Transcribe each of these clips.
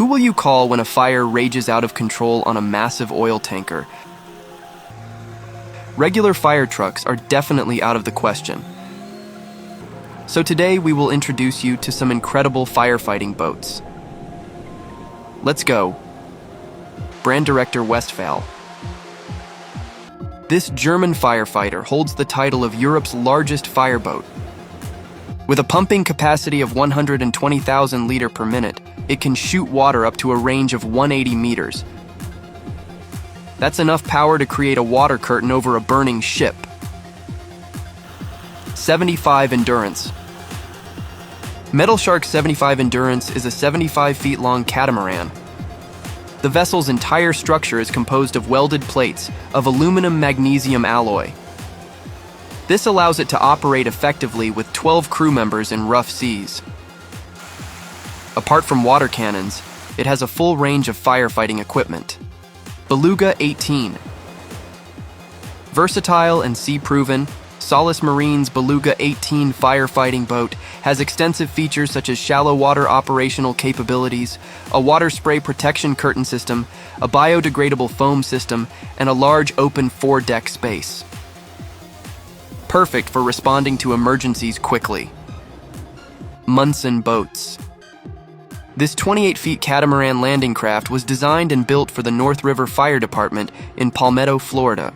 will you call when a fire rages out of control on a massive oil tanker? Regular fire trucks are definitely out of the question. So today we will introduce you to some incredible firefighting boats. Let's go. Brand Director Westphal. This German firefighter holds the title of Europe's largest fireboat. With a pumping capacity of 120,000 liters per minute, it can shoot water up to a range of 180 meters. That's enough power to create a water curtain over a burning ship. 75 Endurance. Metal Shark 75 Endurance is a 75 feet long catamaran. The vessel's entire structure is composed of welded plates of aluminum-magnesium alloy. This allows it to operate effectively with 12 crew members in rough seas. Apart from water cannons, it has a full range of firefighting equipment. Beluga 18. Versatile and sea-proven, Solace Marine's Beluga 18 firefighting boat has extensive features such as shallow water operational capabilities, a water spray protection curtain system, a biodegradable foam system, and a large open foredeck space. Perfect for responding to emergencies quickly. Munson Boats. This 28-feet catamaran landing craft was designed and built for the North River Fire Department in Palmetto, Florida.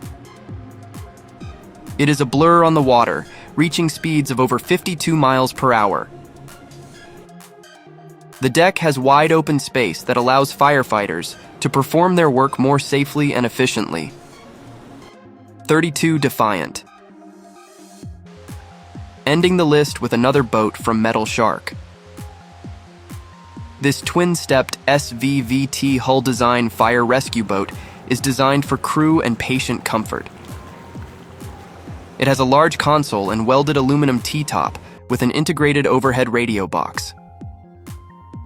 It is a blur on the water, reaching speeds of over 52 miles per hour. The deck has wide open space that allows firefighters to perform their work more safely and efficiently. 32 Defiant. Ending the list with another boat from Metal Shark. This twin-stepped SVVT hull design fire rescue boat is designed for crew and patient comfort. It has a large console and welded aluminum T-top with an integrated overhead radio box.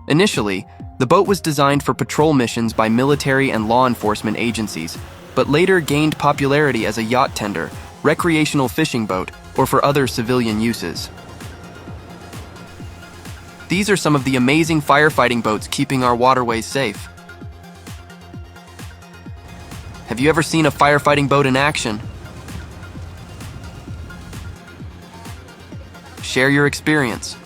Initially, the boat was designed for patrol missions by military and law enforcement agencies, but later gained popularity as a yacht tender, recreational fishing boat, or for other civilian uses. These are some of the amazing firefighting boats keeping our waterways safe. Have you ever seen a firefighting boat in action? Share your experience.